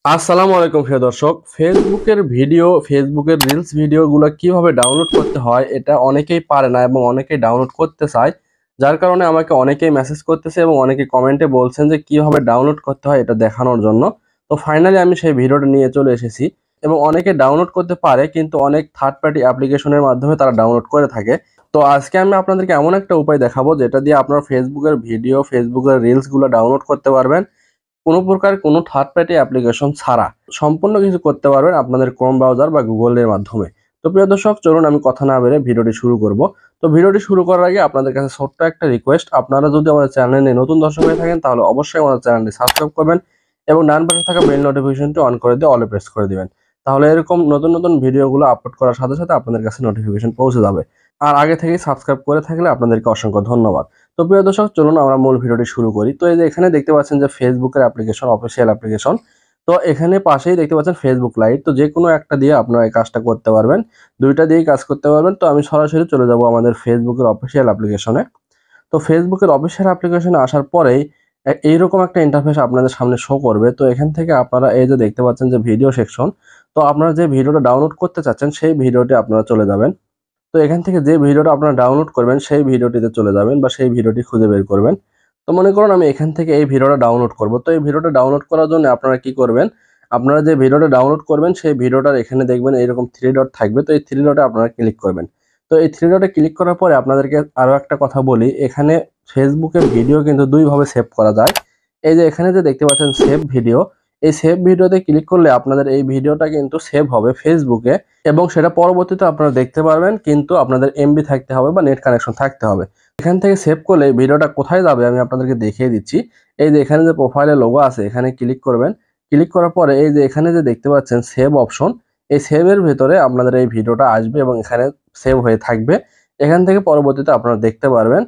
আসসালামু আলাইকুম প্রিয় দর্শক। ফেসবুকের রিলস ভিডিওগুলো কিভাবে ডাউনলোড করতে হয় এটা অনেকেই পারে না এবং অনেকেই ডাউনলোড করতে চায়। যার কারণে আমাকে অনেকেই মেসেজ করতেছে এবং অনেকেই কমেন্টে বলছেন যে কিভাবে ডাউনলোড করতে হয় এটা দেখানোর জন্য। তো ফাইনালি আমি সেই ভিডিওটা নিয়ে চলে এসেছি এবং অনেকে ডাউনলোড করতে পারে কিন্তু অনেক থার্ড পার্টি অ্যাপ্লিকেশনের মাধ্যমে তারা ডাউনলোড করে থাকে। তো আজকে আমি আপনাদেরকে এমন একটা উপায় দেখাবো যেটা দিয়ে আপনারা ফেসবুকের রিলসগুলো ডাউনলোড করতে পারবেন কোনো প্রকার কোনো থার্ড পার্টি অ্যাপ্লিকেশন ছাড়া সম্পূর্ণ কিছু করতে পারবেন আপনাদের ক্রোম ব্রাউজার বা গুগলের মাধ্যমে। তো প্রিয় দর্শক, চলুন আমি কথা না বেড়ে ভিডিওটি শুরু করব। তো ভিডিওটি শুরু করার আগে আপনাদের কাছে ছোট্ট একটা রিকোয়েস্ট, আপনারা যদি আমাদের চ্যানেলে নতুন দর্শক হয়ে থাকেন তাহলে অবশ্যই আমাদের চ্যানেলটি সাবস্ক্রাইব করবেন এবং ডান পাশে থাকা বেল নোটিফিকেশনটি অন করে দিয়ে অলে প্রেস করে দিবেন। তাহলে এরকম নতুন নতুন ভিডিওগুলো আপলোড করার সাথে সাথে আপনাদের কাছে নোটিফিকেশন পৌঁছে যাবে। আর আগে থেকেই সাবস্ক্রাইব করে থাকলে আপনাদেরকে অসংখ্য ধন্যবাদ। তো প্রিয় দর্শক, চলুন আমরা মূল ভিডিওটি শুরু করি। তো এই যে এখানে দেখতে পাচ্ছেন যে ফেসবুকের অ্যাপ্লিকেশন, অফিসিয়াল অ্যাপ্লিকেশন। তো এখানে পাশেই দেখতে পাচ্ছেন ফেসবুক লাইট। তো যে কোনো একটা দিয়ে আপনারা এই কাজটা করতে পারবেন, দুইটা দিয়েই কাজ করতে পারবেন। তো আমি সরাসরি চলে যাব আমাদের ফেসবুকের অফিসিয়াল অ্যাপ্লিকেশনে। তো ফেসবুকের অফিসিয়াল অ্যাপ্লিকেশনে আসার পরেই এইরকম একটা ইন্টারফেস আপনাদের সামনে শো করবে। তো এখান থেকে আপনারা এই যে দেখতে পাচ্ছেন যে ভিডিও সেকশন। তো আপনারা যে ভিডিওটা ডাউনলোড করতে চাচ্ছেন সেই ভিডিওটি আপনারা চলে যাবেন। তো এখান থেকে যে ভিডিওটা আপনারা ডাউনলোড করবেন সেই ভিডিওটিতে চলে যাবেন বা সেই ভিডিওটি খুঁজে বের করবেন। তো মনে করুন আমি এখান থেকে এই ভিডিওটা ডাউনলোড করব। তো এই ভিডিওটা ডাউনলোড করার জন্য আপনারা কি করবেন, আপনারা যে ভিডিওটা ডাউনলোড করবেন সেই ভিডিওটার এখানে দেখবেন এরকম থ্রি ডট থাকবে। তো এই থ্রি ডটে আপনারা ক্লিক করবেন। তো এই থ্রি ডটে ক্লিক করার পরে আপনাদেরকে আরো একটা কথা বলি, এখানে ফেসবুকের ভিডিও কিন্তু দুইভাবে সেভ করা যায়। এই যে এখানে যে দেখতে পাচ্ছেন সেভ ভিডিও, এই সেভ ভিডিওতে ক্লিক করলে আপনাদের এই ভিডিওটা কিন্তু সেভ হবে ফেসবুকে এবং সেটা পরবর্তীতে আপনারা দেখতে পারবেন, কিন্তু আপনাদের এমবি থাকতে হবে বা নেট কানেকশন থাকতে হবে। এখান থেকে সেভ করলে ভিডিওটা কোথায় যাবে আমি আপনাদেরকে দেখিয়ে দিচ্ছি। এই যে এখানে যে প্রোফাইলের লোগো আছে এখানে ক্লিক করবেন। ক্লিক করার পরে এই যে এখানে যে দেখতে পাচ্ছেন সেভ অপশন, এই সেভের ভেতরে আপনাদের এই ভিডিওটা আসবে এবং এখানে সেভ হয়ে থাকবে। এখান থেকে পরবর্তীতে আপনারা দেখতে পারবেন,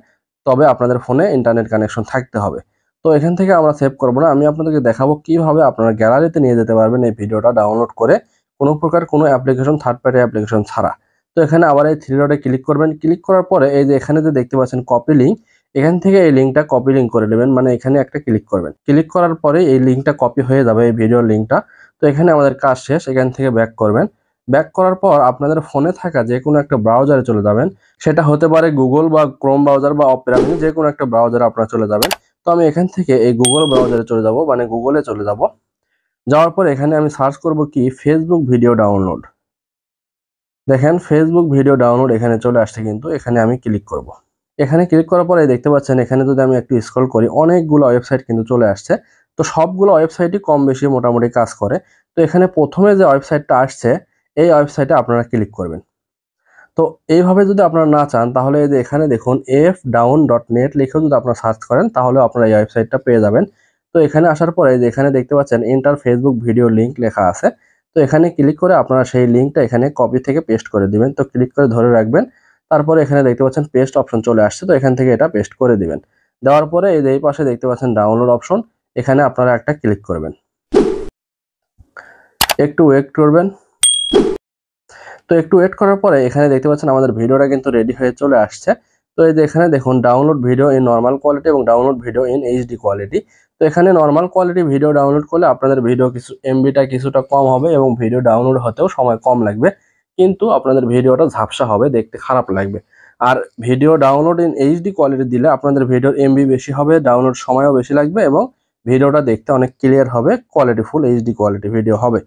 তবে আপনাদের ফোনে ইন্টারনেট কানেকশন থাকতে হবে। তো এখান থেকে আমরা সেভ করব না, আমি আপনাদেরকে দেখাবো কিভাবে আপনারা গ্যালারিতে নিয়ে যেতে পারবেন এই ভিডিওটা ডাউনলোড করে কোনো প্রকার কোনো অ্যাপ্লিকেশন, থার্ড পার্টি অ্যাপ্লিকেশন ছাড়া। তো এখানে আবার এই থ্রি ডটে ক্লিক করবেন। ক্লিক করার পরে এই যে এখানে যে দেখতে পাচ্ছেন কপি লিঙ্ক, এখান থেকে এই লিঙ্কটা কপি লিঙ্ক করে নেবেন, মানে এখানে একটা ক্লিক করবেন। ক্লিক করার পরে এই লিঙ্কটা কপি হয়ে যাবে, এই ভিডিওর লিঙ্কটা। তো এখানে আমাদের কাজ শেষ, এখান থেকে ব্যাক করবেন। ব্যাক করার পর আপনাদের ফোনে থাকা যে কোনো একটা ব্রাউজারে চলে যাবেন। সেটা হতে পারে গুগল বা ক্রোম ব্রাউজার বা অপেরা মিনি, যে কোনো একটা ব্রাউজারে আপনারা চলে যাবেন। তো আমি এখান থেকে এই গুগল ব্রাউজারে চলে যাব, মানে গুগলে চলে যাব। যাওয়ার পর এখানে আমি সার্চ করব কি ফেসবুক ভিডিও ডাউনলোড। দেখেন ফেসবুক ভিডিও ডাউনলোড এখানে চলে আসছে, কিন্তু এখানে আমি ক্লিক করব। এখানে ক্লিক করার পরে দেখতে পাচ্ছেন এখানে যদি আমি একটু স্ক্রল করি অনেকগুলো ওয়েবসাইট কিন্তু চলে আসছে। তো সবগুলো ওয়েবসাইটই কম বেশি মোটামুটি কাজ করে। তো এখানে প্রথমে যে ওয়েবসাইটটা আসছে এই ওয়েবসাইটে আপনারা ক্লিক করবেন। তো এইভাবে যদি আপনারা না চান তাহলে এই যে এখানে দেখুন fdown.net লিখেও যদি আপনারা সার্চ করেন তাহলে আপনারা এই ওয়েবসাইটটা পেয়ে যাবেন। তো এখানে আসার পরে যে এখানে দেখতে পাচ্ছেন এন্টার ফেসবুক ভিডিও লিংক লেখা আছে। তো এখানে ক্লিক করে আপনারা সেই লিঙ্কটা এখানে কপি থেকে পেস্ট করে দিবেন। তো ক্লিক করে ধরে রাখবেন। তারপরে এখানে দেখতে পাচ্ছেন পেস্ট অপশন চলে আসছে, তো এখান থেকে এটা পেস্ট করে দিবেন। দেওয়ার পরে এই যে এই পাশে দেখতে পাচ্ছেন ডাউনলোড অপশন, এখানে আপনারা একটা ক্লিক করবেন। একটু ওয়েট করবেন। তো একটু ওয়েট করার পরে এখানে দেখতে পাচ্ছেন আমাদের ভিডিওটা কিন্তু রেডি হয়ে চলে আসছে। তো এই যে এখানে দেখুন download video in normal quality এবং download video in HD quality. তো এখানে নর্মাল কোয়ালিটি ভিডিও ডাউনলোড করলে আপনাদের ভিডিও কিছু এমবিটা কিছুটা কম হবে এবং ভিডিও ডাউনলোড হতেও সময় কম লাগবে, কিন্তু আপনাদের ভিডিওটা ঝাপসা হবে, দেখতে খারাপ লাগবে। আর video download in HD quality দিলে আপনাদের ভিডিওর এমবি বেশি হবে, ডাউনলোড সময়ও বেশি লাগবে এবং ভিডিওটা দেখতে অনেক ক্লিয়ার হবে, কোয়ালিটিফুল এইচডি কোয়ালিটি ভিডিও হবে।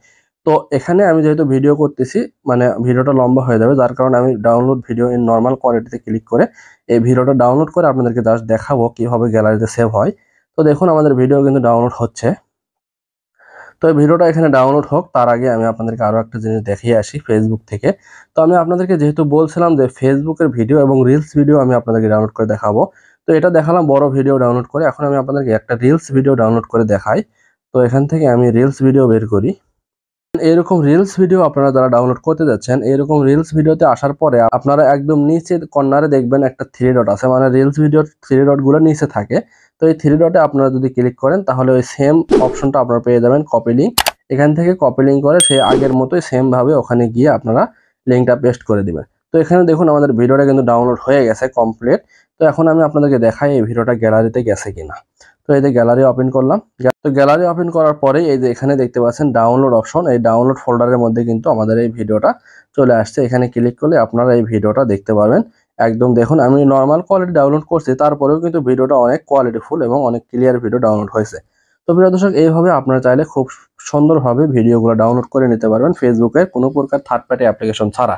তো এখানে আমি যেহেতু ভিডিও করতেছি, মানে ভিডিওটা লম্বা হয়ে যাবে, যার কারণে আমি ডাউনলোড ভিডিও ইন নর্মাল কোয়ালিটিতে ক্লিক করে এই ভিডিওটা ডাউনলোড করে আপনাদেরকে জাস্ট দেখাবো কিভাবে গ্যালারিতে সেভ হয়। তো দেখুন আমাদের ভিডিও কিন্তু ডাউনলোড হচ্ছে। তো এই ভিডিওটা এখানে ডাউনলোড হোক তার আগে আমি আপনাদেরকে আরো একটা জিনিস দেখিয়ে আসি ফেসবুক থেকে। তো আমি আপনাদেরকে যেহেতু বলছিলাম যে ফেসবুকের ভিডিও এবং রিলস ভিডিও আমি আপনাদেরকে ডাউনলোড করে দেখাবো, তো এটা দেখালাম বড় ভিডিও ডাউনলোড করে। এখন আমি আপনাদেরকে একটা রিলস ভিডিও ডাউনলোড করে দেখাই। তো এখান থেকে আমি রিলস ভিডিও বের করি। এরকম রিলস ভিডিও আপনারা যারা ডাউনলোড করতে যাচ্ছেন, এরকম রিলস ভিডিওতে আসার পরে আপনারা একদম নিচে কর্নারে দেখবেন একটা থ্রি ডট আছে, মানে রিলস ভিডিওর থ্রি ডট গুলো নিচে থাকে। তো এই থ্রি ডটে আপনারা যদি ক্লিক করেন তাহলে ওই সেম অপশনটা আপনারা পেয়ে যাবেন কপি লিঙ্ক। এখান থেকে কপি লিঙ্ক করে সেই আগের মতোই সেম ভাবে ওখানে গিয়ে আপনারা লিঙ্কটা পেস্ট করে দিবেন। তো এখানে দেখুন আমাদের ভিডিওটা কিন্তু ডাউনলোড হয়ে গেছে কমপ্লিট। তো এখন আমি আপনাদেরকে দেখাই এই ভিডিওটা গ্যালারিতে গেছে কিনা। তো এই যে গ্যালারি ওপেন করলাম। তো গ্যালারি ওপেন করার পরেই এই যে এখানে দেখতে পাচ্ছেন ডাউনলোড অপশন, এই ডাউনলোড ফোল্ডারের মধ্যে কিন্তু আমাদের এই ভিডিওটা চলে আসছে। এখানে ক্লিক করলে আপনারা এই ভিডিওটা দেখতে পাবেন। একদম দেখুন, আমি নর্মাল কোয়ালিটি ডাউনলোড করছি, তারপরেও কিন্তু ভিডিওটা অনেক কোয়ালিটিফুল এবং অনেক ক্লিয়ার ভিডিও ডাউনলোড হয়েছে। তো প্রিয় দর্শক, এইভাবে আপনারা চাইলে খুব সুন্দরভাবে ভিডিওগুলো ডাউনলোড করে নিতে পারবেন ফেসবুকে কোনো প্রকার থার্ড পার্টি অ্যাপ্লিকেশন ছাড়া।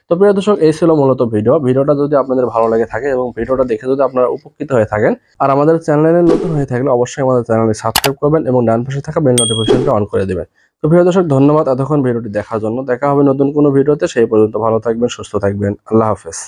তো প্রিয় দর্শক, এই ছিল মূলত ভিডিওটা যদি আপনাদের ভালো লাগে থাকে এবং ভিডিওটা দেখে যদি আপনারা উপকৃত হয়ে থাকেন আর আমাদের চ্যানেলে নতুন হয়ে থাকলে অবশ্যই আমাদের চ্যানেলটি সাবস্ক্রাইব করবেন এবং ডান পাশে থাকা বেল নোটিফিকেশনটা অন করে দেবেন। তো প্রিয় দর্শক, ধন্যবাদ এতক্ষণ ভিডিওটি দেখার জন্য। দেখা হবে নতুন কোনো ভিডিওতে, সেই পর্যন্ত ভালো থাকবেন, সুস্থ থাকবেন। আল্লাহ হাফেজ।